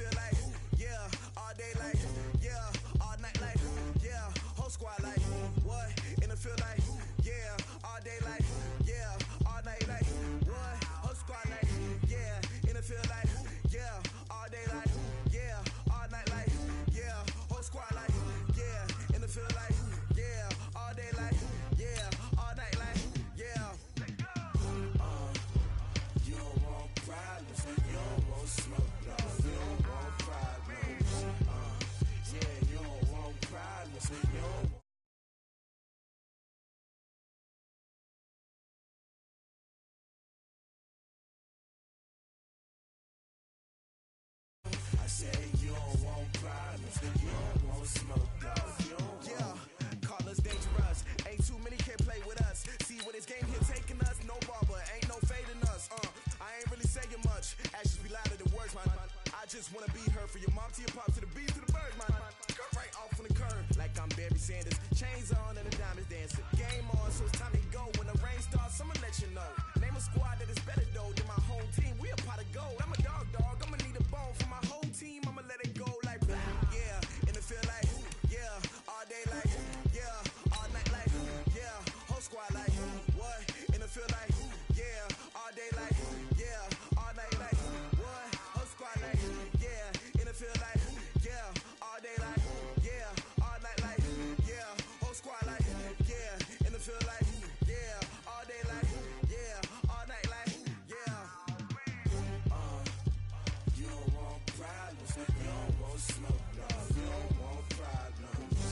feel like, yeah, all day like, yeah, all night like, yeah, whole squad like, what? And it feel like, yeah, all day like, yeah, all night like, what? Whole squad like, yeah, and it feel like, yeah, all day like, yeah, all night like, yeah, whole squad like, yeah, and it feel like, yeah, all day like, yeah, all night like, yeah. You don't want problems, you don't want smoke, no, you don't want problems. Yeah, you don't want problems, you don't want. I said you don't want problems, you don't want smoke, no, you don't want. Yeah, call us dangerous, ain't too many can play with us. See what this game here taking us, no barber, ain't no fading us. I ain't really saying much, actions be louder than words, man. I just wanna be heard from your mom to your pop to the beat to the birds, man. Cut right off on the curb, like I'm Barry Sanders. Chains on and the diamonds dancing. Game on, so it's time to go. When the rain starts, I'ma let you know. Name a squad that is better though than my home team. We a pot of gold. I'm a dog, I'ma need a bone for my whole team. I'ma let it go like, yeah, and it feel like, yeah, all day like, yeah, all night like, yeah, whole squad like, what? And it feel like, yeah, all day like, yeah, all night like, what? Whole squad like, yeah, and it feel like, yeah, all day like, yeah, all night like, yeah, whole squad like, yeah, and it feel like, yeah, all day like, yeah, all night like, yeah. You don't want problems, you don't want smoke, no, you don't want problems.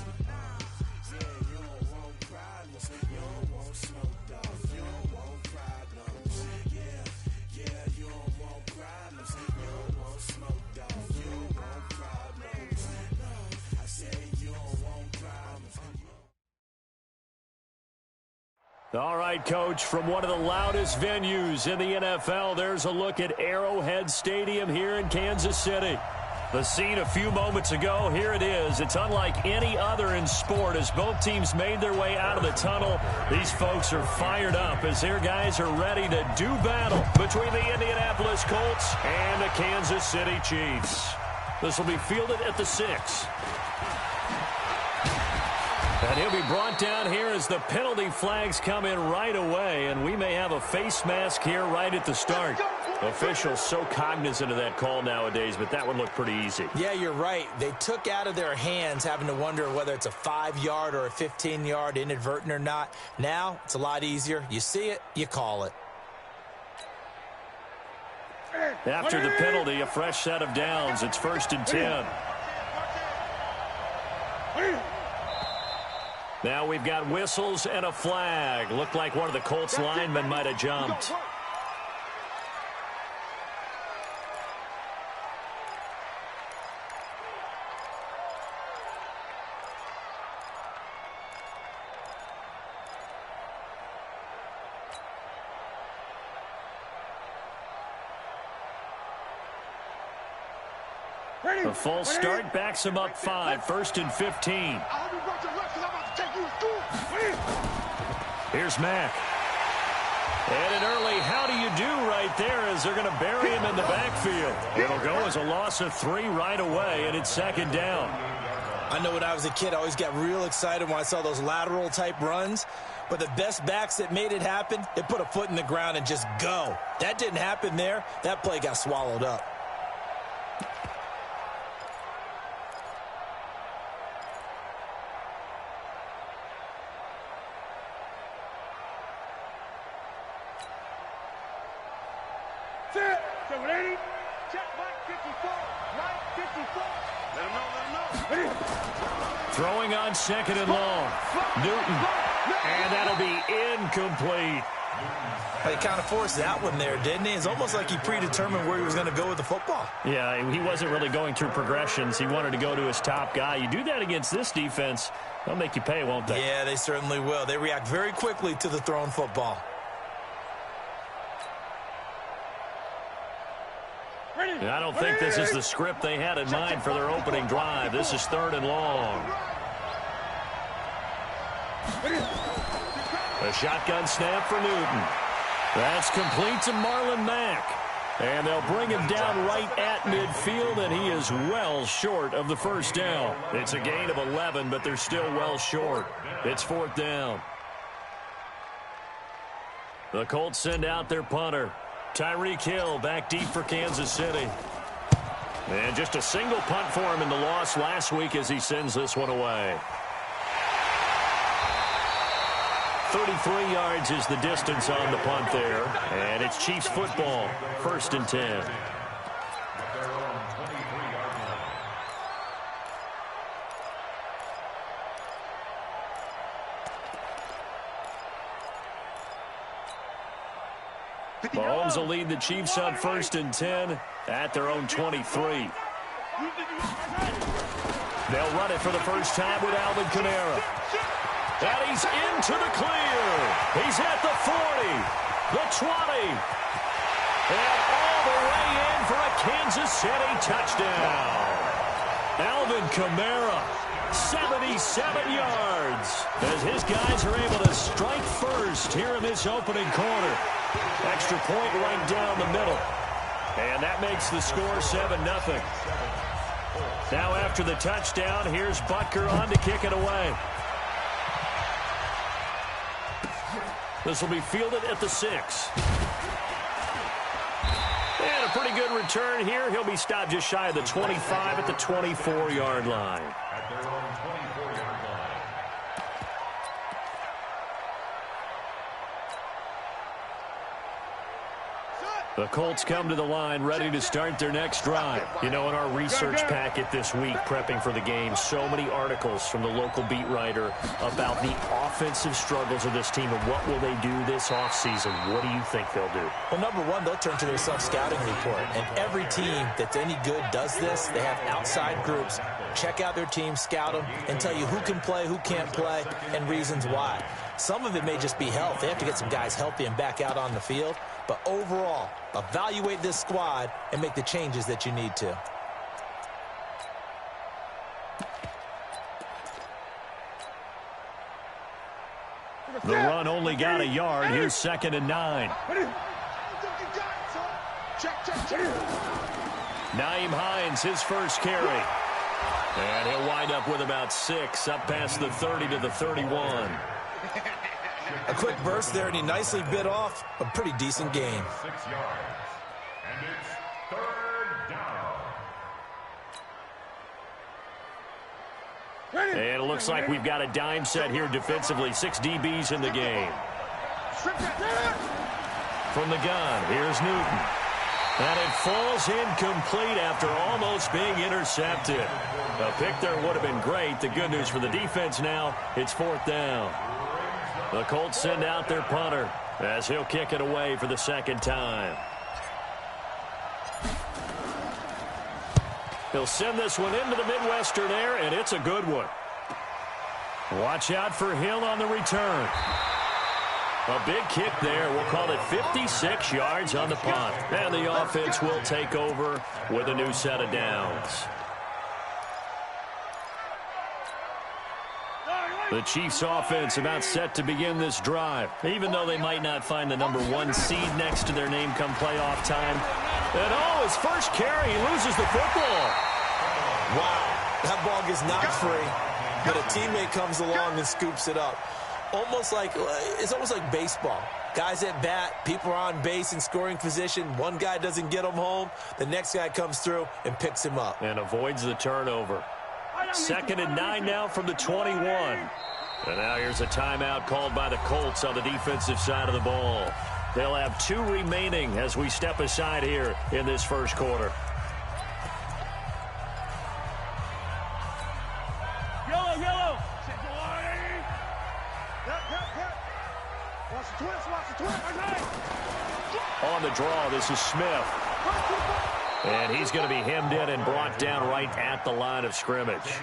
Yeah, you don't want problems, you don't want smoke, no, you don't want problems. Yeah, you don't want problems, you don't want smoke, no, you don't want problems. No, I said you don't want problems. All right, Coach, from one of the loudest venues in the NFL, there's a look at Arrowhead Stadium here in Kansas City. The scene a few moments ago, here it is. It's unlike any other in sport as both teams made their way out of the tunnel. These folks are fired up as their guys are ready to do battle between the Indianapolis Colts and the Kansas City Chiefs. This will be fielded at the 6. And he'll be brought down here as the penalty flags come in right away, and we may have a face mask here right at the start. Officials so cognizant of that call nowadays, but that one looked pretty easy. Yeah, you're right. They took out of their hands having to wonder whether it's a 5-yard or a 15-yard inadvertent or not. Now, it's a lot easier. You see it, you call it. After the penalty, a fresh set of downs. It's 1st and 10. Now we've got whistles and a flag. Looked like one of the Colts linemen might have jumped. A false start backs him up 5, 1st and 15. Here's Mack. And an early how do you do right there as they're going to bury him in the backfield. It'll go as a loss of 3 right away, and it's 2nd down. I know when I was a kid, I always got real excited when I saw those lateral type runs. But the best backs that made it happen, they put a foot in the ground and just go. That didn't happen there. That play got swallowed up. Throwing on 2nd and long. Newton. And that'll be incomplete. He kind of forced that one there, didn't he? It's almost like he predetermined where he was going to go with the football. Yeah, he wasn't really going through progressions. He wanted to go to his top guy. You do that against this defense, they'll make you pay, won't they? Yeah, they certainly will. They react very quickly to the thrown football. I don't think this is the script they had in mind for their opening drive. This is 3rd and long. A shotgun snap for Newton. That's complete to Marlon Mack. And they'll bring him down right at midfield, and he is well short of the first down. It's a gain of 11, but they're still well short. It's 4th down. The Colts send out their punter. Tyreek Hill back deep for Kansas City. And just a single punt for him in the loss last week as he sends this one away. 33 yards is the distance on the punt there. And it's Chiefs football, 1st and 10. Mahomes will lead the Chiefs on 1st and 10 at their own 23. They'll run it for the first time with Alvin Kamara. And he's into the clear. He's at the 40, the 20, and all the way in for a Kansas City touchdown. Alvin Kamara, 77 yards, as his guys are able to strike first here in this opening quarter. Extra point right down the middle. And that makes the score 7-0. Now after the touchdown, here's Butker on to kick it away. This will be fielded at the 6. And a pretty good return here. He'll be stopped just shy of the 25 at the 24-yard line. At their own 24-yard line. The Colts come to the line ready to start their next drive. You know, in our research packet this week, prepping for the game, so many articles from the local beat writer about the offensive struggles of this team and what will they do this offseason. What do you think they'll do? Well, number one, they'll turn to their self-scouting report. And every team that's any good does this. They have outside groups. Check out their team, scout them, and tell you who can play, who can't play, and reasons why. Some of it may just be health. They have to get some guys healthy and back out on the field. But overall, evaluate this squad and make the changes that you need to. The run only got a yard. Here's 2nd and 9. Nyheim Hines, his first carry. And he'll wind up with about 6, up past the 30 to the 31. A quick burst there, and he nicely bit off a pretty decent gain. 6 yards. And it's 3rd down. And it looks like we've got a dime set here defensively. 6 DBs in the game. From the gun, here's Newton. And it falls incomplete after almost being intercepted. A pick there would have been great. The good news for the defense now, it's 4th down. The Colts send out their punter as he'll kick it away for the 2nd time. He'll send this one into the Midwestern air, and it's a good one. Watch out for Hill on the return. A big kick there. We'll call it 56 yards on the punt. And the offense will take over with a new set of downs. The Chiefs offense about set to begin this drive, even though they might not find the number 1 seed next to their name come playoff time. And oh, his first carry, he loses the football. Wow, that ball gets knocked free, but a teammate comes along and scoops it up. It's almost like baseball. Guys at bat, people are on base in scoring position. One guy doesn't get him home. The next guy comes through and picks him up. And avoids the turnover. 2nd and 9 now from the 21. And now here's a timeout called by the Colts on the defensive side of the ball. They'll have 2 remaining as we step aside here in this first quarter. Yellow. On the draw, this is Smith. And he's going to be hemmed in and brought down right at the line of scrimmage.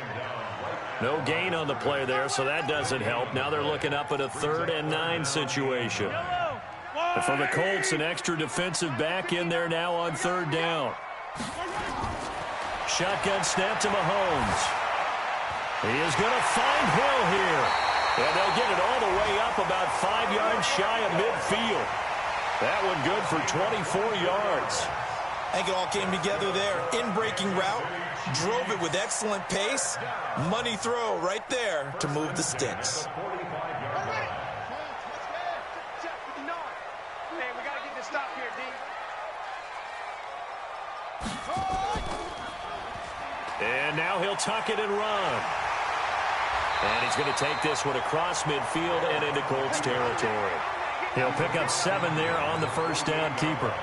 No gain on the play there, so that doesn't help. Now they're looking up at a 3rd and 9 situation. And for the Colts, an extra defensive back in there now on 3rd down. Shotgun snap to Mahomes. He is going to find Hill here. And they'll get it all the way up about 5 yards shy of midfield. That one good for 24 yards. I think it all came together there. In-breaking route, drove it with excellent pace. Money throw right there to move the sticks. And now he'll tuck it and run. And he's going to take this one across midfield and into Colts territory. He'll pick up 7 there on the first down keeper.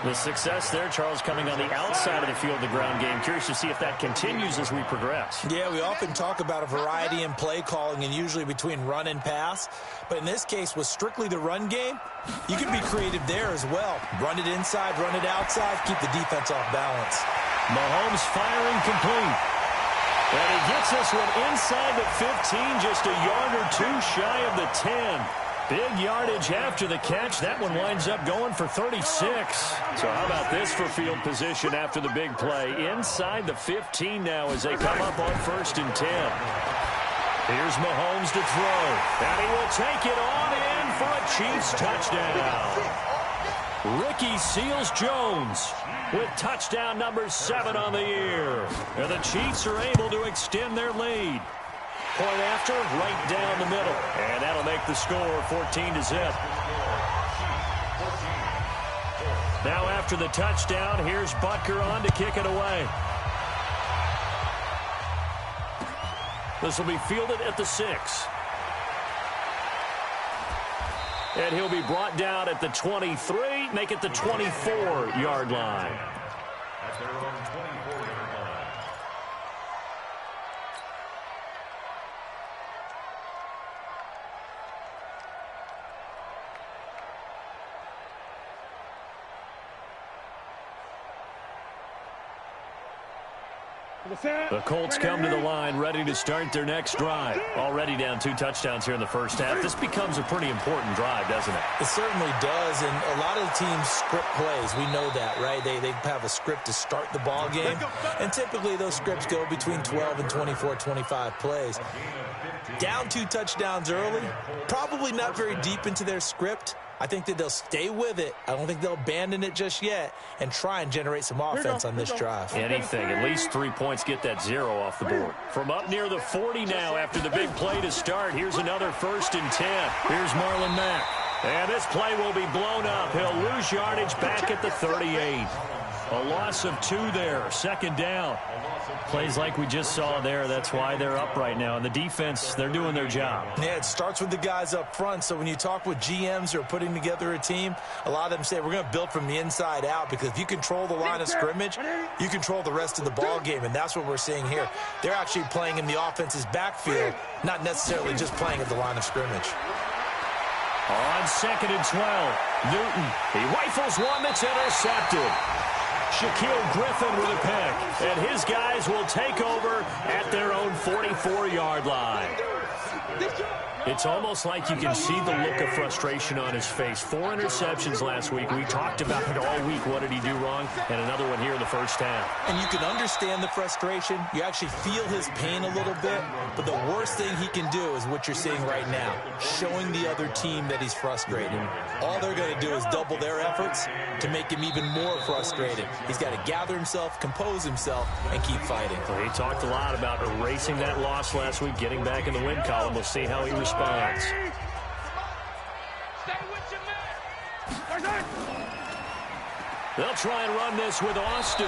The success there, Charles, coming on the outside of the field, the ground game. Curious to see if that continues as we progress. Yeah, we often talk about a variety in play calling and usually between run and pass. But in this case, with strictly the run game, you can be creative there as well. Run it inside, run it outside, keep the defense off balance. Mahomes firing complete. And he gets this one inside the 15, just a yard or two shy of the 10. Big yardage after the catch. That one winds up going for 36. So how about this for field position after the big play? Inside the 15 now as they come up on 1st and 10. Here's Mahomes to throw. And he will take it on in for a Chiefs touchdown. Ricky Seals-Jones with touchdown number 7 on the year. And the Chiefs are able to extend their lead. Point after, right down the middle. And that'll make the score 14-0. Now after the touchdown, here's Butker on to kick it away. This will be fielded at the 6. And he'll be brought down at the 23, make it the 24-yard line. At their own 24-yard line. The Colts come to the line ready to start their next drive. Already down 2 touchdowns here in the first half. This becomes a pretty important drive, doesn't it? It certainly does, and a lot of the teams script plays. We know that, right? They have a script to start the ball game, and typically those scripts go between 12 and 24, 25 plays. Down 2 touchdowns early, probably not very deep into their script. I think that they'll stay with it. I don't think they'll abandon it just yet and try and generate some offense on this drive. Anything, at least 3 points, get that 0 off the board. From up near the 40 now after the big play to start. Here's another 1st and 10. Here's Marlon Mack. And this play will be blown up. He'll lose yardage back at the 38. A loss of 2 there, 2nd down. Plays like we just saw there. That's why they're up right now. And the defense, they're doing their job. Yeah, it starts with the guys up front. So when you talk with GMs who are putting together a team, a lot of them say we're going to build from the inside out, because if you control the line of scrimmage, you control the rest of the ball game. And that's what we're seeing here. They're actually playing in the offense's backfield, not necessarily just playing at the line of scrimmage. On 2nd and 12, Newton. He rifles one that's intercepted. Shaquille Griffin with a pick, and his guys will take over at their own 44-yard line. It's almost like you can see the look of frustration on his face. 4 interceptions last week. We talked about it all week. What did he do wrong? And another one here in the first half. And you can understand the frustration. You actually feel his pain a little bit. But the worst thing he can do is what you're seeing right now, showing the other team that he's frustrated. All they're going to do is double their efforts to make him even more frustrated. He's got to gather himself, compose himself, and keep fighting. Well, he talked a lot about erasing that loss last week, getting back in the win column. We'll see how he responds. They'll try and run this with Austin.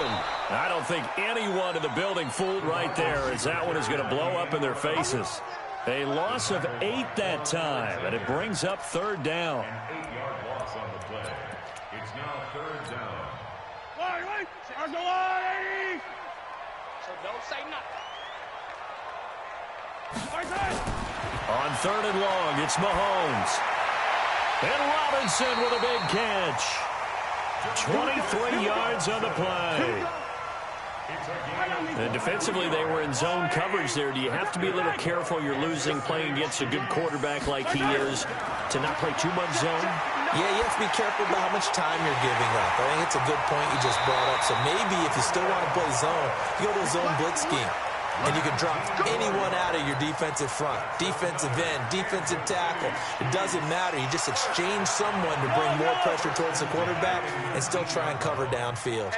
I don't think anyone in the building fooled right there, as that one is going to blow up in their faces. A loss of 8 that time, and it brings up 3rd down. An 8-yard loss on the play. It's now 3rd down. So don't say nothing. On 3rd and long, it's Mahomes. And Robinson with a big catch. 23 yards on the play. And defensively, they were in zone coverage there. Do you have to be a little careful? You're losing, playing against a good quarterback like he is, to not play too much zone? Yeah, you have to be careful about how much time you're giving up. I think it's a good point you just brought up. So maybe if you still want to play zone, you go to a zone blitz scheme. and you can drop anyone out of your defensive front, defensive end, defensive tackle. It doesn't matter. You just exchange someone to bring more pressure towards the quarterback and still try and cover downfield.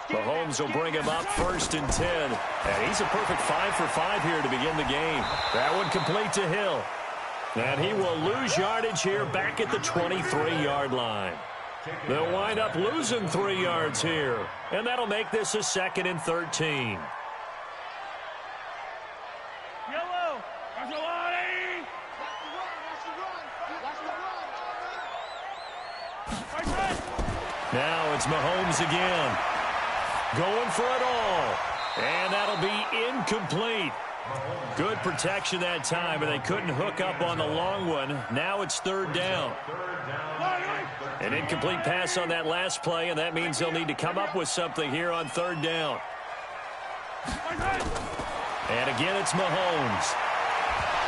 Mahomes will bring him up 1st and 10. And he's a perfect 5 for 5 here to begin the game. That one complete to Hill. And he will lose yardage here back at the 23-yard line. They'll wind up losing 3 yards here. And that'll make this a 2nd and 13. Yellow. Now it's Mahomes again. Going for it all. And that'll be incomplete. Good protection that time, but they couldn't hook up on the long one. Now it's 3rd down. An incomplete pass on that last play, and that means they'll need to come up with something here on 3rd down. And again, it's Mahomes.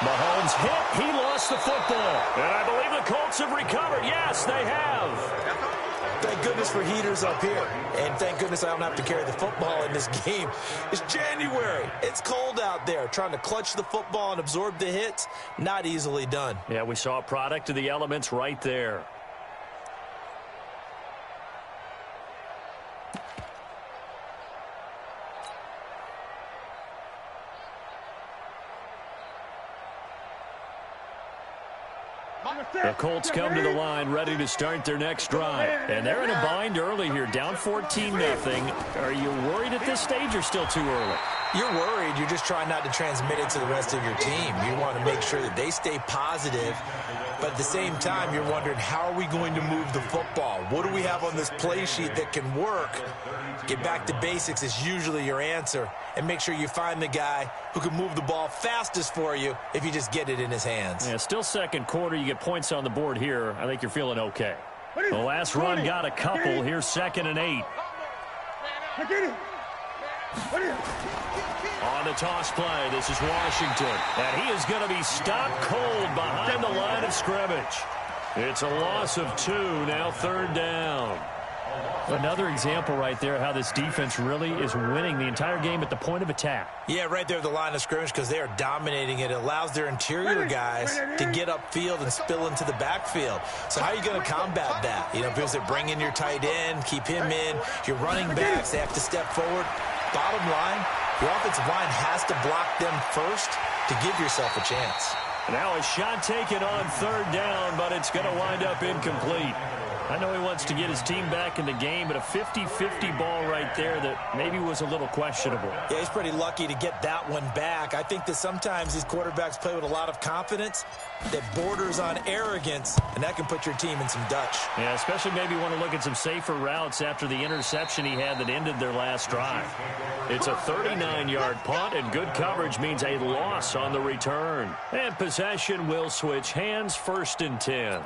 Mahomes hit. He lost the football. And I believe the Colts have recovered. Yes, they have. Thank goodness for heaters up here. And thank goodness I don't have to carry the football in this game. It's January. It's cold out there. Trying to clutch the football and absorb the hits, not easily done. Yeah, we saw a product of the elements right there. The Colts come to the line ready to start their next drive. And they're in a bind early here, down 14-0. Are you worried at this stage or still too early? You're worried. You're just trying not to transmit it to the rest of your team. You want to make sure that they stay positive. But at the same time, you're wondering, how are we going to move the football? What do we have on this play sheet that can work? Get back to basics is usually your answer. And make sure you find the guy who can move the ball fastest for you if you just get it in his hands. Yeah, still 2nd quarter. You get points on the board here. I think you're feeling okay. The last run got a couple. Here's 2nd and 8. On the toss play, this is Washington. And he is going to be stopped cold behind the line of scrimmage. It's a loss of 2, now 3rd down. Another example right there how this defense really is winning the entire game at the point of attack. Yeah, right there at the line of scrimmage because they are dominating it. It allows their interior guys to get upfield and spill into the backfield. So how are you going to combat that? You know, because they bring in your tight end, keep him in. Your running backs, they have to step forward. Bottom line, your offensive line has to block them first to give yourself a chance. Now a shot taken on 3rd down, but it's going to wind up incomplete. I know he wants to get his team back in the game, but a 50-50 ball right there that maybe was a little questionable. Yeah, he's pretty lucky to get that one back. I think that sometimes these quarterbacks play with a lot of confidence that borders on arrogance, and that can put your team in some Dutch. Yeah, especially maybe want to look at some safer routes after the interception he had that ended their last drive. It's a 39-yard punt, and good coverage means a loss on the return. And possession will switch hands, 1st and 10.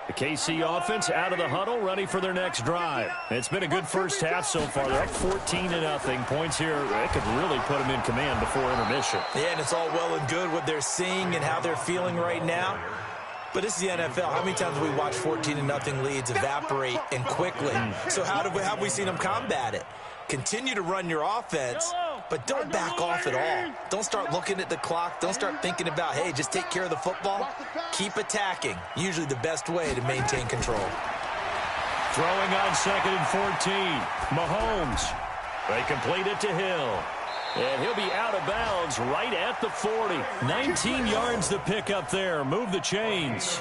The KC offense out of the huddle, ready for their next drive. It's been a good first half so far. They're up 14-0. Points here, they could really put them in command before intermission. Yeah, and it's all well and good what they're seeing and how they're feeling right now. But this is the NFL. How many times have we watched 14-0 leads evaporate and quickly? So how have we seen them combat it? Continue to run your offense, but don't back off at all. Don't start looking at the clock. Don't start thinking about, hey, just take care of the football. Keep attacking. Usually the best way to maintain control. Throwing on 2nd and 14. Mahomes. They complete it to Hill. And he'll be out of bounds right at the 40. 19 yards to pick up there. Move the chains.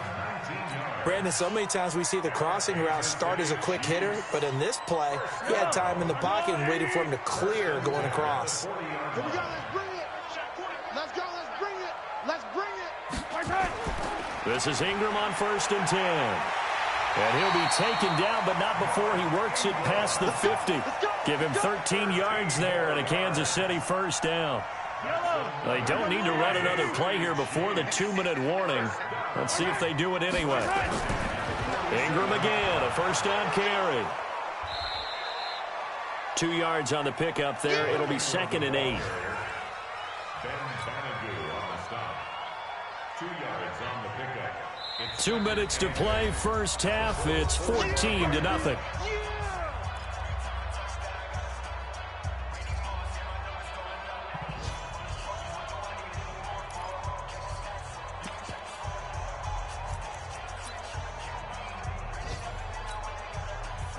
Brandon, so many times we see the crossing route start as a quick hitter, but in this play, he had time in the pocket and waited for him to clear going across. Here we go, let's bring it. Let's go, let's bring it. Let's bring it. This is Ingram on 1st and 10. And he'll be taken down, but not before he works it past the 50. Give him 13 yards there and a Kansas City 1st down. They don't need to run another play here before the 2-minute warning. Let's see if they do it anyway. Ingram again, a 1st down carry. 2 yards on the pickup there. It'll be 2nd and 8. 2 yards on the pickup. 2 minutes to play, first half. It's 14-0.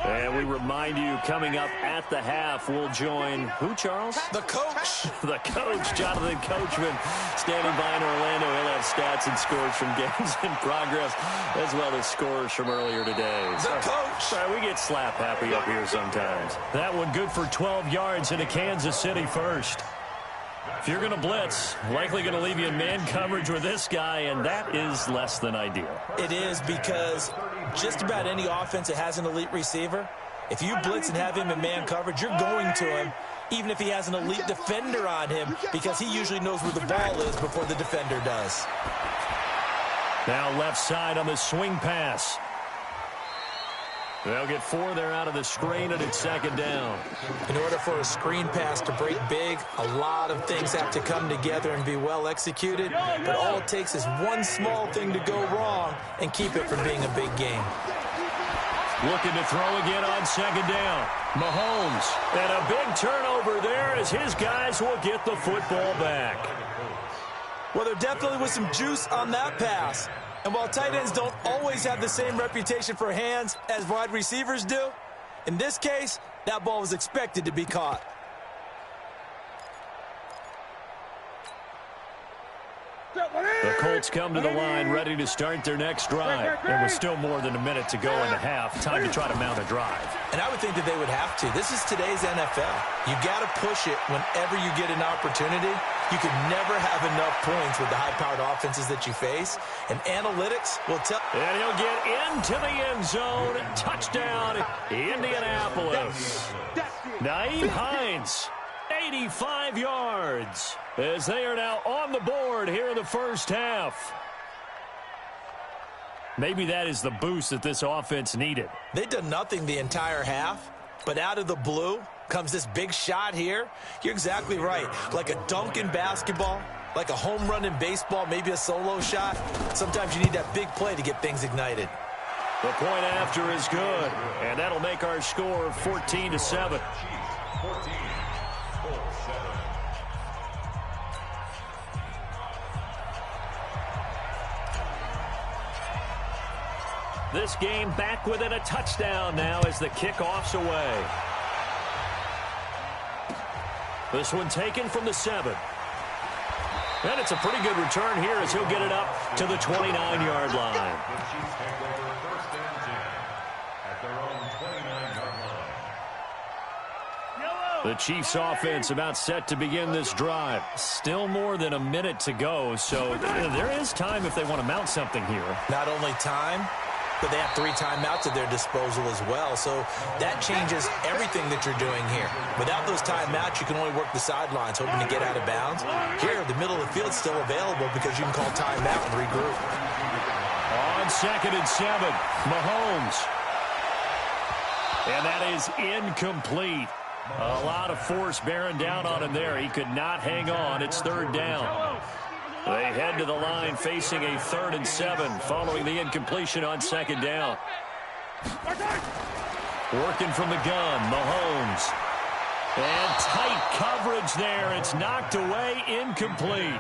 And we remind you, coming up at the half, we'll join who, Charles? The coach. The coach, Jonathan Coachman, standing by in Orlando. He'll have stats and scores from games in progress, as well as scores from earlier today. The coach. Sorry, we get slap happy up here sometimes. That one good for 12 yards into Kansas City first. If you're going to blitz, likely going to leave you in man coverage with this guy, and that is less than ideal. It is, because just about any offense that has an elite receiver, if you blitz and have him in man coverage, you're going to him, even if he has an elite defender on him, because he usually knows where the ball is before the defender does. Now left side on the swing pass. They'll get 4 there out of the screen, and it's second down. In order for a screen pass to break big, a lot of things have to come together and be well executed, but all it takes is one small thing to go wrong and keep it from being a big game. Looking to throw again on second down. Mahomes. And a big turnover there as his guys will get the football back. Well, there definitely was some juice on that pass. And while tight ends don't always have the same reputation for hands as wide receivers do, in this case, that ball was expected to be caught. The Colts come to the line ready to start their next drive. There was still more than a minute to go in the half. Time to try to mount a drive. And I would think that they would have to. This is today's NFL. You got to push it whenever you get an opportunity. You can never have enough points with the high-powered offenses that you face. And analytics will tell. And he'll get into the end zone. Touchdown, Indianapolis. Nyheim Hines, 85 yards. As they are now on the board here in the first half. Maybe that is the boost that this offense needed. They've done nothing the entire half, but out of the blue comes this big shot here. You're exactly right. Like a dunk in basketball, like a home run in baseball, maybe a solo shot. Sometimes you need that big play to get things ignited. The point after is good, and that'll make our score 14-7. 14. This game back within a touchdown now as the kickoff's away. This one taken from the 7. And it's a pretty good return here as he'll get it up to the 29-yard line. The Chiefs take over first and 10 at their own 29-yard line. The Chiefs offense about set to begin this drive. Still more than a minute to go, so there is time if they want to mount something here. Not only time, but they have 3 timeouts at their disposal as well. So that changes everything that you're doing here. Without those timeouts, you can only work the sidelines, hoping to get out of bounds. Here, the middle of the field's still available because you can call timeout and regroup. On second and 7, Mahomes. And that is incomplete. A lot of force bearing down on him there. He could not hang on. It's third down. They head to the line facing a 3rd and 7 following the incompletion on second down. Working from the gun, Mahomes. And tight coverage there. It's knocked away, incomplete.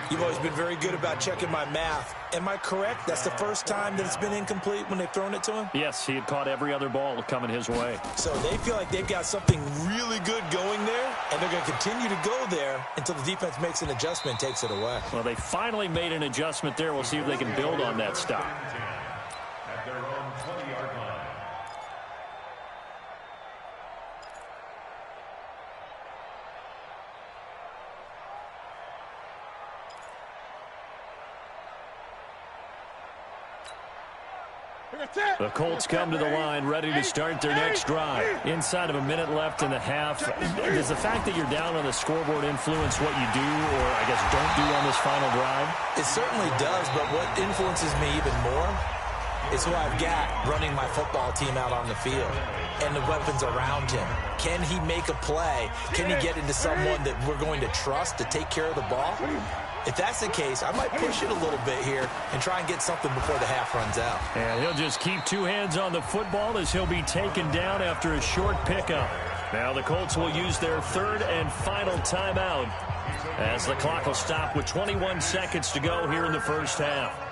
You've always been very good about checking my math. Am I correct? That's the first time that it's been incomplete when they've thrown it to him? Yes, he had caught every other ball coming his way. So they feel like they've got something really good going there, and they're going to continue to go there until the defense makes an adjustment and takes it away. Well, they finally made an adjustment there. We'll see if they can build on that stop. At their own 20-yard line. The Colts come to the line ready to start their next drive. Inside of a minute left in the half, does the fact that you're down on the scoreboard influence what you do or, I guess, don't do on this final drive? It certainly does, but what influences me even more is who I've got running my football team out on the field and the weapons around him. Can he make a play? Can he get into someone that we're going to trust to take care of the ball? If that's the case, I might push it a little bit here and try and get something before the half runs out. And he'll just keep two hands on the football as he'll be taken down after a short pickup. Now the Colts will use their third and final timeout as the clock will stop with 21 seconds to go here in the first half.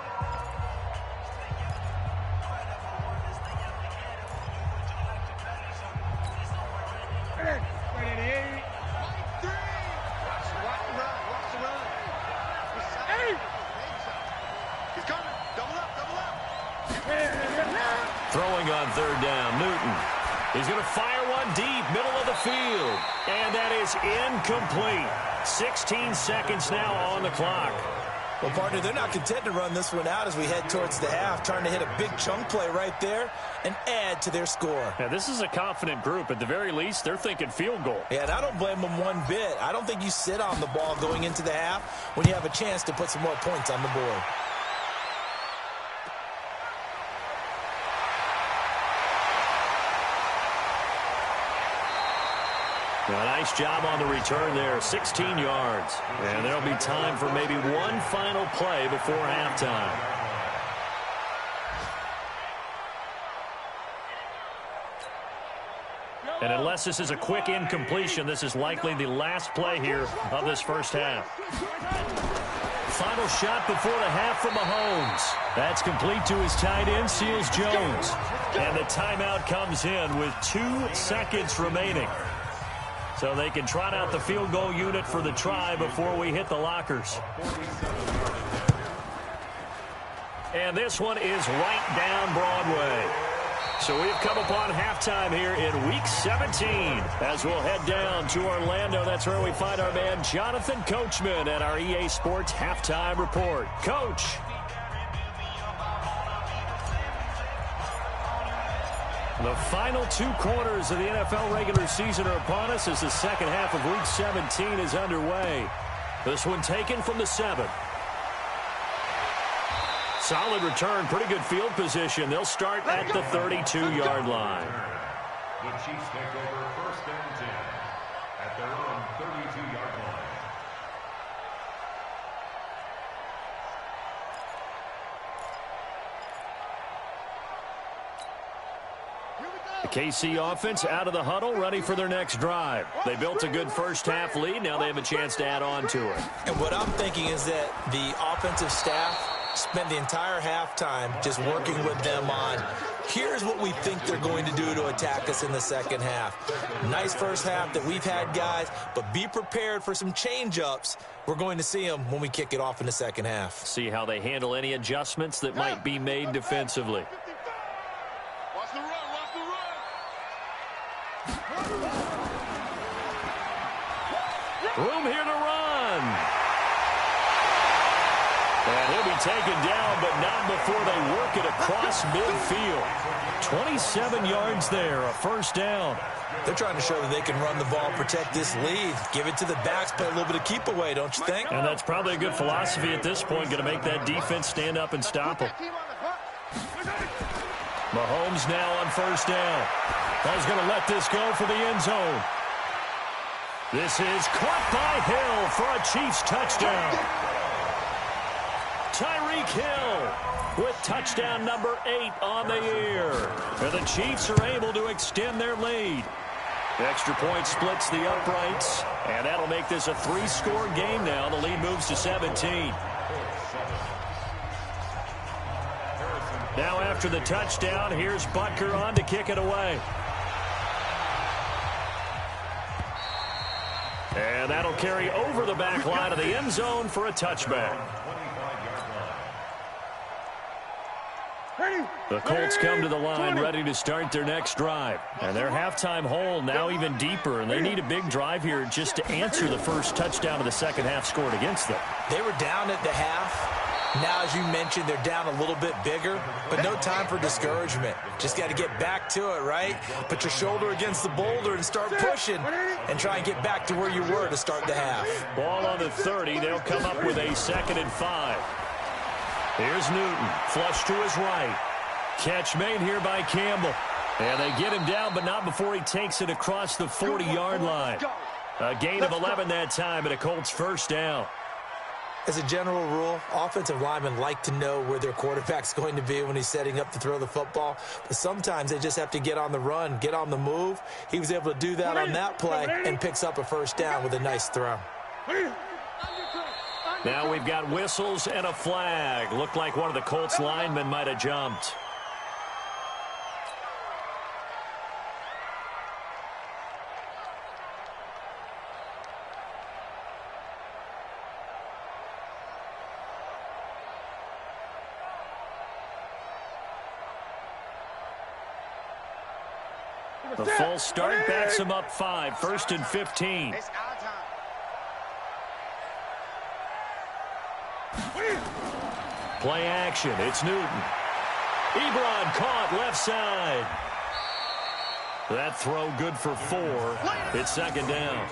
Throwing on third down, Newton. He's going to fire one deep, middle of the field. And that is incomplete. 16 seconds now on the clock. Well, partner, they're not content to run this one out as we head towards the half, trying to hit a big chunk play right there and add to their score. Yeah, this is a confident group. At the very least, they're thinking field goal. Yeah, and I don't blame them one bit. I don't think you sit on the ball going into the half when you have a chance to put some more points on the board. A nice job on the return there, 16 yards. And there'll be time for maybe one final play before halftime. And unless this is a quick incompletion, this is likely the last play here of this first half. Final shot before the half from Mahomes. That's complete to his tight end, Seals Jones. And the timeout comes in with 2 seconds remaining. So they can trot out the field goal unit for the try before we hit the lockers. And this one is right down Broadway. So we've come upon halftime here in Week 17 as we'll head down to Orlando. That's where we find our man Jonathan Coachman at our EA Sports Halftime Report. Coach. The final 2 quarters of the NFL regular season are upon us as the second half of Week 17 is underway. This one taken from the 7. Solid return, pretty good field position. They'll start at the 32-yard line. The Chiefs take over first and 10 at their own 32-yard line. The KC offense out of the huddle, ready for their next drive. They built a good first-half lead. Now they have a chance to add on to it. And what I'm thinking is that the offensive staff spent the entire halftime just working with them on, here's what we think they're going to do to attack us in the second half. Nice first half that we've had, guys, but be prepared for some change-ups. We're going to see them when we kick it off in the second half. See how they handle any adjustments that might be made defensively. Watch the run, watch the run. Room here to run. And he'll be taken down, but not before they work it across midfield. 27 yards there, a first down. They're trying to show that they can run the ball, protect this lead. Give it to the backs, play a little bit of keep away, don't you think? And that's probably a good philosophy at this point, going to make that defense stand up and stop them. Mahomes now on first down. Ball's going to let this go for the end zone. This is caught by Hill for a Chiefs touchdown. Tyreek Hill with touchdown number 8 on the year. And the Chiefs are able to extend their lead. Extra point splits the uprights, and that'll make this a 3-score game now. The lead moves to 17. Now after the touchdown, here's Butker on to kick it away. And that'll carry over the back line of the end zone for a touchback. The Colts come to the line ready to start their next drive. And their halftime hole now even deeper, and they need a big drive here just to answer the first touchdown of the second half scored against them. They were down at the half. Now, as you mentioned, they're down a little bit bigger, but no time for discouragement. Just got to get back to it, right? Put your shoulder against the boulder and start pushing and try and get back to where you were to start the half. Ball on the 30. They'll come up with a 2nd and 5. Here's Newton, flush to his right. Catch made here by Campbell. And they get him down, but not before he takes it across the 40-yard line. A gain of 11 that time, and a Colts first down. As a general rule, offensive linemen like to know where their quarterback's going to be when he's setting up to throw the football. But sometimes they just have to get on the run, get on the move. He was able to do that on that play and picks up a first down with a nice throw. Now we've got whistles and a flag. Looked like one of the Colts linemen might have jumped. The full start backs him up 5, 1st and 15. It's our time. Play action. It's Newton. Ebron caught left side. That throw good for 4. It's second down.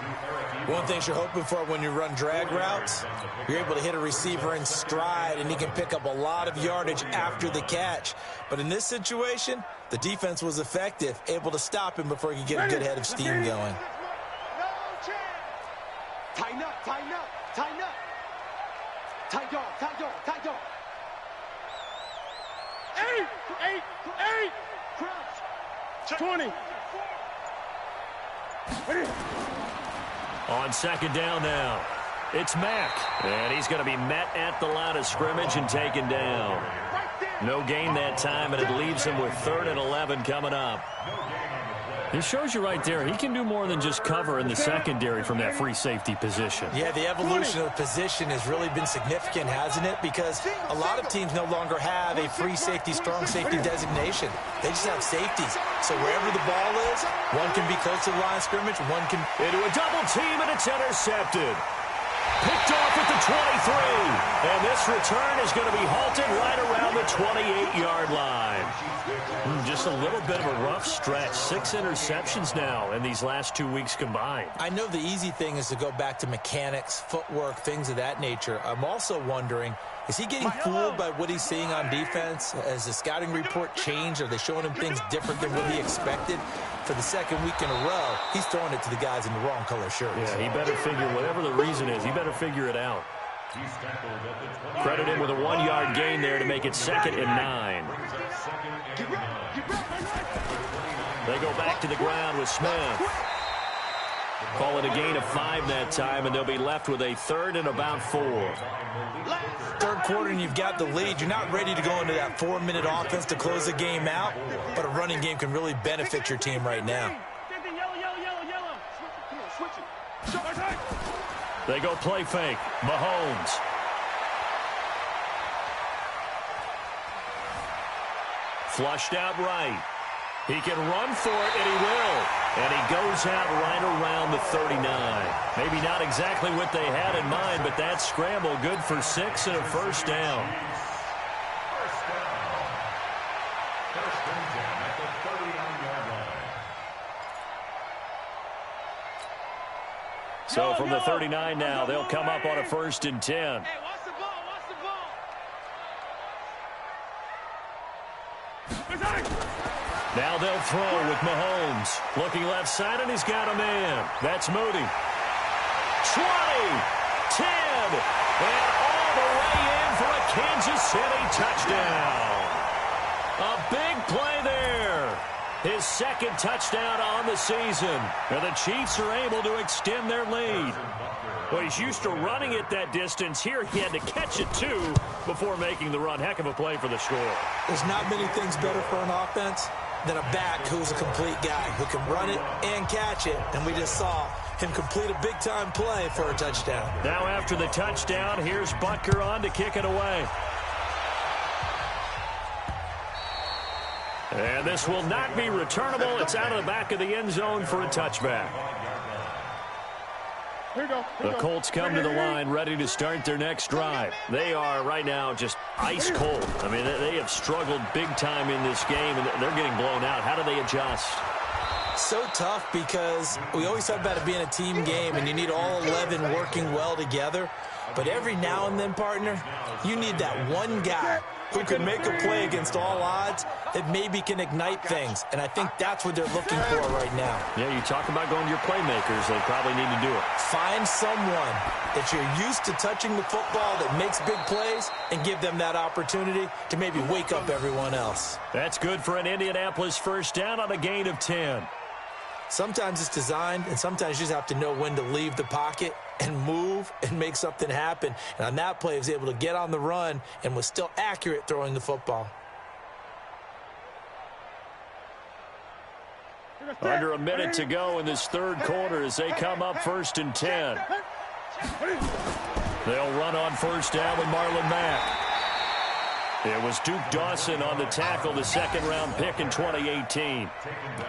One thing you're hoping for when you run drag routes, you're able to hit a receiver in stride, and he can pick up a lot of yardage after the catch. But in this situation, the defense was effective, able to stop him before he could get a good head of steam going. No chance. Tighten up, tighten up, tighten up. Tight dog, tight dog, tight dog. 8, 8, 8. Crouch. 20. On second down now, it's Mack. And he's going to be met at the line of scrimmage and taken down. No gain that time, and it leaves him with 3rd and 11 coming up. It shows you right there, he can do more than just cover in the secondary from that free safety position. Yeah, the evolution of the position has really been significant, hasn't it? Because a lot of teams no longer have a free safety, strong safety designation. They just have safeties. So wherever the ball is, one can be close to the line of scrimmage, one can... Into a double team, and it's intercepted. Picked off at the 23. And this return is going to be halted right around the 28-yard line. Just a little bit of a rough stretch. 6 interceptions now in these last 2 weeks combined. I know the easy thing is to go back to mechanics, footwork, things of that nature. I'm also wondering, is he getting fooled by what he's seeing on defense? Has the scouting report changed? Are they showing him things different than what he expected? For the second week in a row, he's throwing it to the guys in the wrong color shirts. Yeah, he better figure, whatever the reason is, he better figure it out. Credit him with a 1-yard gain there to make it 2nd and 9. They go back to the ground with Smith. Call it a gain of 5 that time, and they'll be left with a 3rd and about 4. Third quarter, and you've got the lead. You're not ready to go into that 4-minute offense to close the game out, but a running game can really benefit your team right now. They go play fake. Mahomes. Flushed out right. He can run for it, and he will. And he goes out right around the 39. Maybe not exactly what they had in mind, but that scramble good for 6 and a first down. So from the 39 now, they'll come up on a 1st and 10. Hey, watch the ball, watch the ball. Now they'll throw with Mahomes. Looking left side, and he's got a man. That's Moody. 20, 10, and all the way in for a Kansas City touchdown. A big play there. His 2nd touchdown on the season. And the Chiefs are able to extend their lead. Well, he's used to running it that distance. Here he had to catch it, too, before making the run. Heck of a play for the score. There's not many things better for an offense than a back who's a complete guy who can run it and catch it. And we just saw him complete a big-time play for a touchdown. Now after the touchdown, here's Butker on to kick it away. And this will not be returnable. It's out of the back of the end zone for a touchback. The Colts come to the line ready to start their next drive. They are right now just ice cold. I mean, they have struggled big time in this game, and they're getting blown out. How do they adjust? So tough because we always talk about it being a team game, and you need all 11 working well together. But every now and then, partner, you need that one guy who can make a play against all odds that maybe can ignite things. And I think that's what they're looking for right now. Yeah, you talk about going to your playmakers. They probably need to do it. Find someone that you're used to touching the football that makes big plays and give them that opportunity to maybe wake up everyone else. That's good for an Indianapolis first down on a gain of 10. Sometimes it's designed, and sometimes you just have to know when to leave the pocket and move and make something happen. And on that play, he was able to get on the run and was still accurate throwing the football. Under a minute to go in this third quarter as they come up 1st and 10. They'll run on first down with Marlon Mack. It was Duke Dawson on the tackle, the second-round pick in 2018.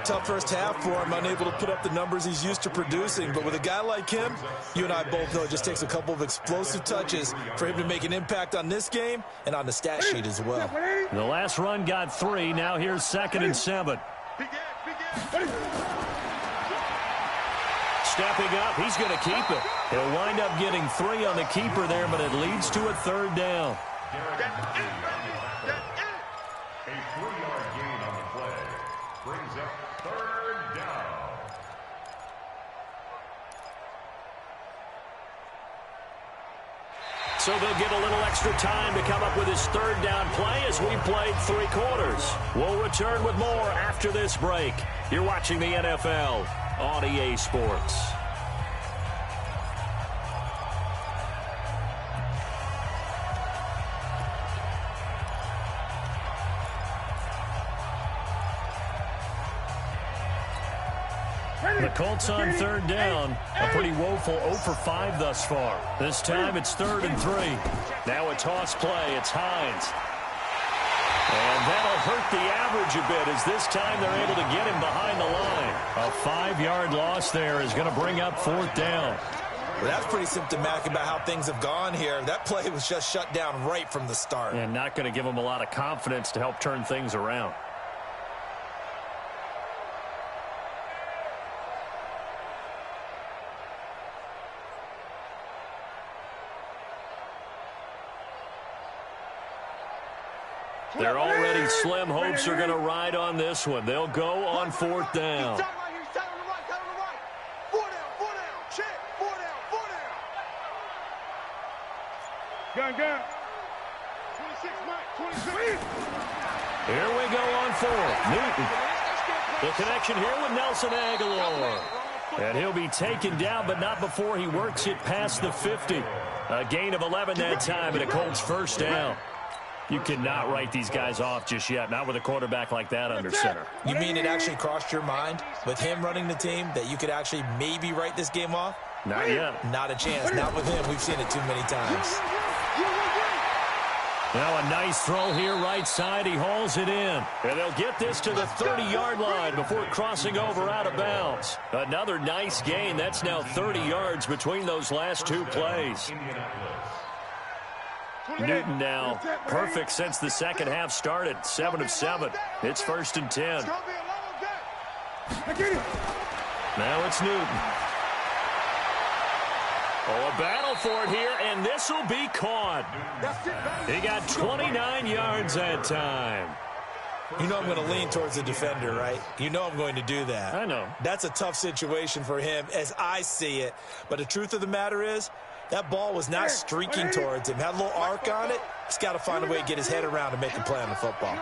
Tough first half for him, unable to put up the numbers he's used to producing. But with a guy like him, you and I both know it just takes a couple of explosive touches for him to make an impact on this game and on the stat sheet as well. The last run got 3. Now here's 2nd and 7. Stepping up, he's going to keep it. He'll wind up getting 3 on the keeper there, but it leads to a 3rd down. A 3-yard gain on the play brings up 3rd down. So they'll get a little extra time to come up with his 3rd down play as we played 3 quarters. We'll return with more after this break. You're watching the NFL on EA Sports. The Colts on 3rd down. A pretty woeful 0 for 5 thus far. This time it's 3rd and 3. Now a toss play. It's Hines. And that'll hurt the average a bit as this time they're able to get him behind the line. A 5-yard loss there is going to bring up 4th down. Well, that's pretty symptomatic about how things have gone here. That play was just shut down right from the start. And not going to give him a lot of confidence to help turn things around. Their already slim hopes are going to ride on this one. They'll go on 4th down. Gun. 26, Mike. 26. Here we go on 4th. Newton. The connection here with Nelson Aguilar. And he'll be taken down, but not before he works it past the 50. A gain of 11 that time, and a Colts first down. You cannot write these guys off just yet, not with a quarterback like that under center. You mean it actually crossed your mind with him running the team that you could actually maybe write this game off? Not yet. Not a chance. Not with him. We've seen it too many times. Now a nice throw here right side. He hauls it in. And they'll get this to the 30-yard line before crossing over out of bounds. Another nice gain. That's now 30 yards between those last 2 plays. Newton now perfect since the second half started. 7 of 7. It's 1st and 10. Now it's Newton. Oh, a battle for it here, and this will be caught. He got 29 yards that time. You know I'm going to lean towards the defender, right? You know I'm going to do that. I know. That's a tough situation for him as I see it. But the truth of the matter is, that ball was not streaking towards him. Had a little arc on it. He's got to find a way to get his head around and make a play on the football.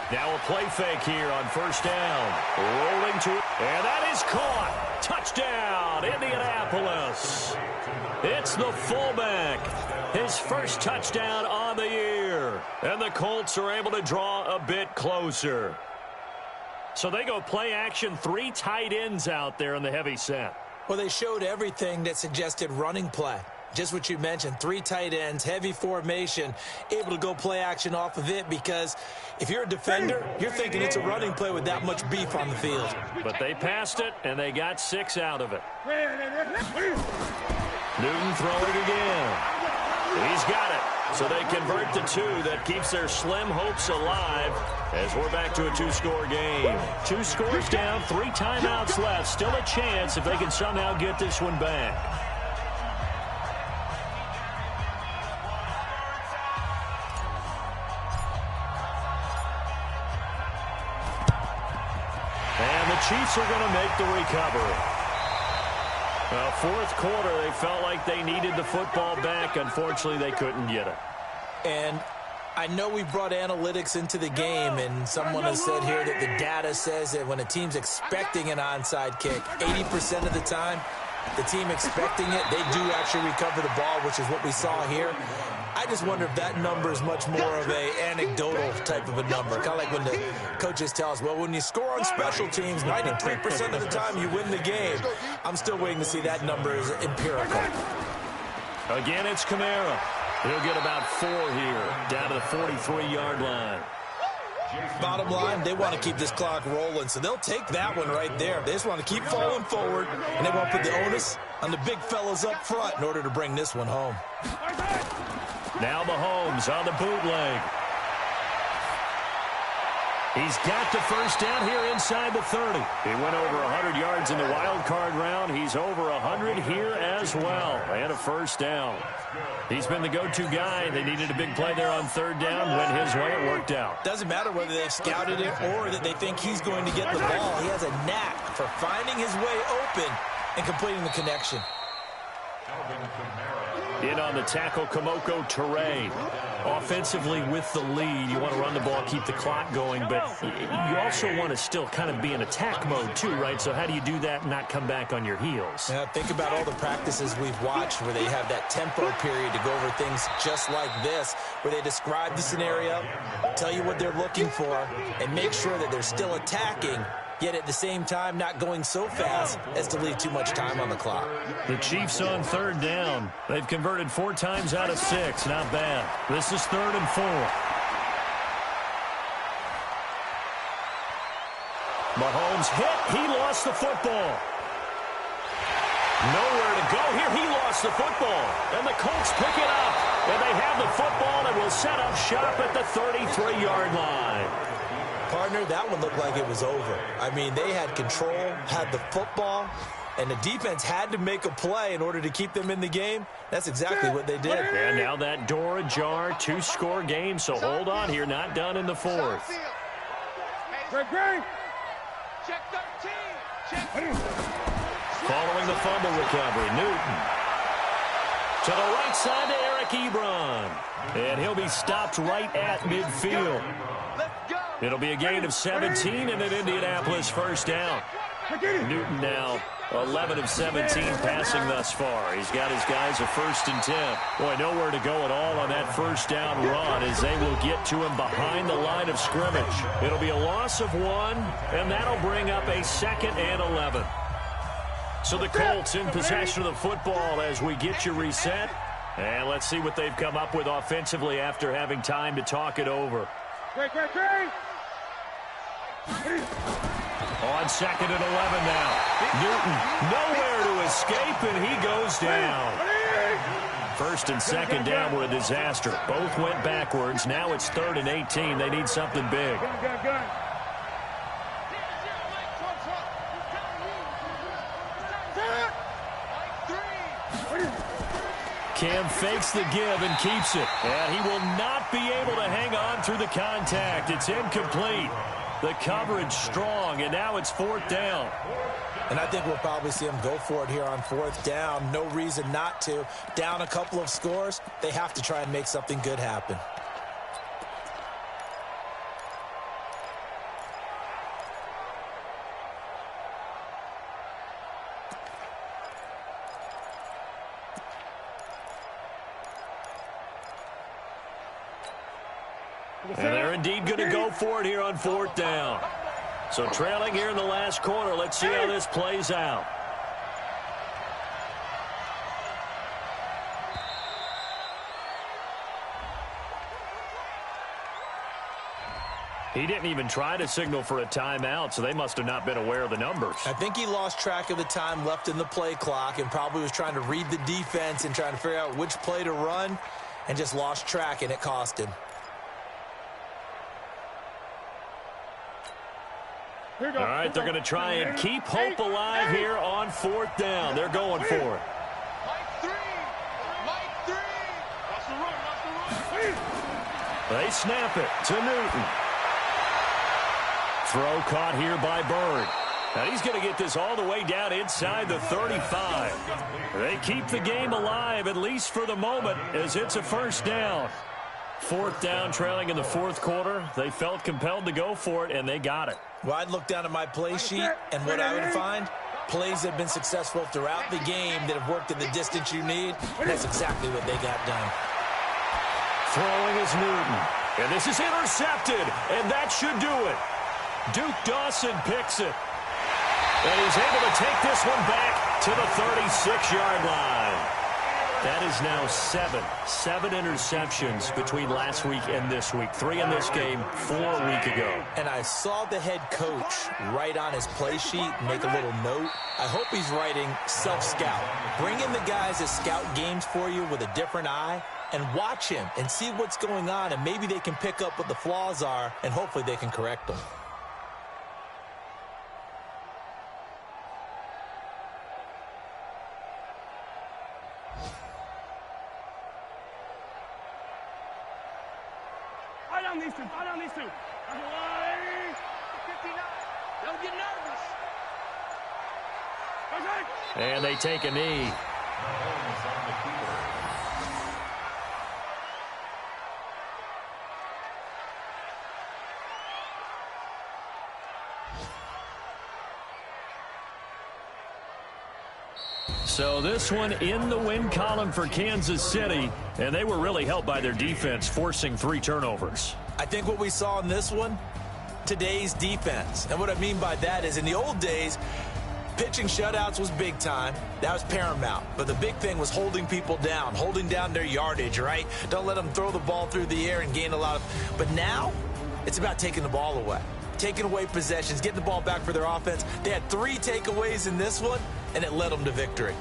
Now a play fake here on first down. Rolling to, and that is caught. Touchdown, Indianapolis. It's the fullback. His first touchdown on the year. And the Colts are able to draw a bit closer. So they go play action, 3 tight ends out there in the heavy set. Well, they showed everything that suggested running play. Just what you mentioned, 3 tight ends, heavy formation, able to go play action off of it because if you're a defender, you're thinking it's a running play with that much beef on the field. But they passed it, and they got 6 out of it. Newton throwing again. He's got it. So they convert the 2. That keeps their slim hopes alive as we're back to a 2-score game. 2 scores down, 3 timeouts left. Still a chance if they can somehow get this one back. the Chiefs are going to make the recovery. Fourth quarter, they felt like they needed the football back. Unfortunately, they couldn't get it. And I know we brought analytics into the game, and someone has said here that the data says that when a team's expecting an onside kick, 80% of the time, the team expecting it, they do actually recover the ball, which is what we saw here. I just wonder if that number is much more of a anecdotal type of a number. Kind of like when the coaches tell us, well, when you score on special teams, 93% of the time you win the game. I'm still waiting to see that number is empirical. Again, it's Kamara. He'll get about 4 here, down to the 43-yard line. Bottom line, they want to keep this clock rolling, so they'll take that one right there. They just want to keep falling forward, and they want to put the onus on the big fellas up front in order to bring this one home. Now Mahomes on the bootleg. He's got the first down here inside the 30. He went over 100 yards in the wild card round. He's over 100 here as well. And a first down. He's been the go-to guy. They needed a big play there on third down. Went his way. It worked out. Doesn't matter whether they've scouted it or that they think he's going to get the ball. He has a knack for finding his way open and completing the connection. In on the tackle, Kamoko Toure. Offensively with the lead, you want to run the ball, keep the clock going, but you also want to still kind of be in attack mode too, right? So how do you do that and not come back on your heels? Yeah, think about all the practices we've watched where they have that tempo period to go over things just like this, where they describe the scenario, tell you what they're looking for, and make sure that they're still attacking, yet at the same time not going so fast as to leave too much time on the clock. The Chiefs on third down. They've converted 4 times out of 6. Not bad. This is 3rd and 4. Mahomes hit. He lost the football. Nowhere to go here. He lost the football. And the Colts pick it up. And they have the football and will set up shop at the 33-yard line. Partner, that one looked like it was over. I mean, they had control, had the football, and the defense had to make a play in order to keep them in the game. That's exactly what they did. And now that door ajar, 2-score game, so hold on here, not done in the 4th. Check 13. Check. Following the fumble recovery, Newton. To the right side to Eric Ebron. And he'll be stopped right at midfield. It'll be a gain of 17 and an Indianapolis first down. Newton now 11 of 17 passing thus far. He's got his guys a 1st and 10. Boy, nowhere to go at all on that first down run as they will get to him behind the line of scrimmage. It'll be a loss of 1, and that'll bring up a 2nd and 11. So the Colts in possession of the football as we get you reset. And let's see what they've come up with offensively after having time to talk it over. On 2nd and 11 now. Newton nowhere to escape, and he goes down. 1st and 2nd down were a disaster. Both went backwards. Now it's 3rd and 18. They need something big. Cam fakes the give and keeps it. And he will not be able to hang on through the contact. It's incomplete. The coverage strong, and now it's 4th down. And I think we'll probably see them go for it here on 4th down. No reason not to. Down a couple of scores, they have to try and make something good happen. And they're indeed going to go for it here on 4th down. So trailing here in the last quarter. Let's see how this plays out. He didn't even try to signal for a timeout, so they must have not been aware of the numbers. I think he lost track of the time left in the play clock and probably was trying to read the defense and trying to figure out which play to run and just lost track, and it cost him. All right, they're going to try and keep hope alive here on 4th down. They're going for it. Mike 3. Watch the run. They snap it to Newton. Throw caught here by Bird. And he's going to get this all the way down inside the 35. They keep the game alive, at least for the moment, as it's a first down. Fourth down, trailing in the fourth quarter. They felt compelled to go for it, and they got it. Well, I'd look down at my play sheet, and what I would find, plays that have been successful throughout the game that have worked in the distance you need. That's exactly what they got done. Throwing is Newton. And this is intercepted, and that should do it. Duke Dawson picks it. And he's able to take this one back to the 36-yard line. That is now seven interceptions between last week and this week. 3 in this game, 4 a week ago. And I saw the head coach write on his play sheet, make a little note. I hope he's writing self-scout. Bring in the guys that scout games for you with a different eye and watch him and see what's going on, and maybe they can pick up what the flaws are, and hopefully they can correct them. Buy down these two. 59. Don't get nervous. And they take a knee. So this one in the win column for Kansas City, and they were really helped by their defense, forcing 3 turnovers. I think what we saw in this one, today's defense. And what I mean by that is in the old days, pitching shutouts was big time. That was paramount. But the big thing was holding people down, holding down their yardage, right? Don't let them throw the ball through the air and gain a lot of... But now, it's about taking the ball away. Taking away possessions, getting the ball back for their offense. They had 3 takeaways in this one, and it led them to victory.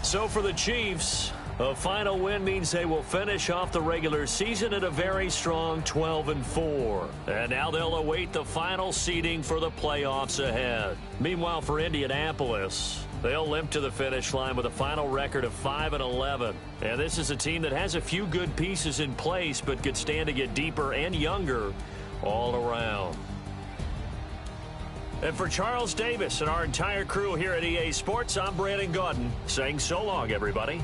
So for the Chiefs, a final win means they will finish off the regular season at a very strong 12-4. And now they'll await the final seeding for the playoffs ahead. Meanwhile, for Indianapolis, they'll limp to the finish line with a final record of 5-11. And this is a team that has a few good pieces in place, but could stand to get deeper and younger all around. And for Charles Davis and our entire crew here at EA Sports, I'm Brandon Gaudin saying so long, everybody.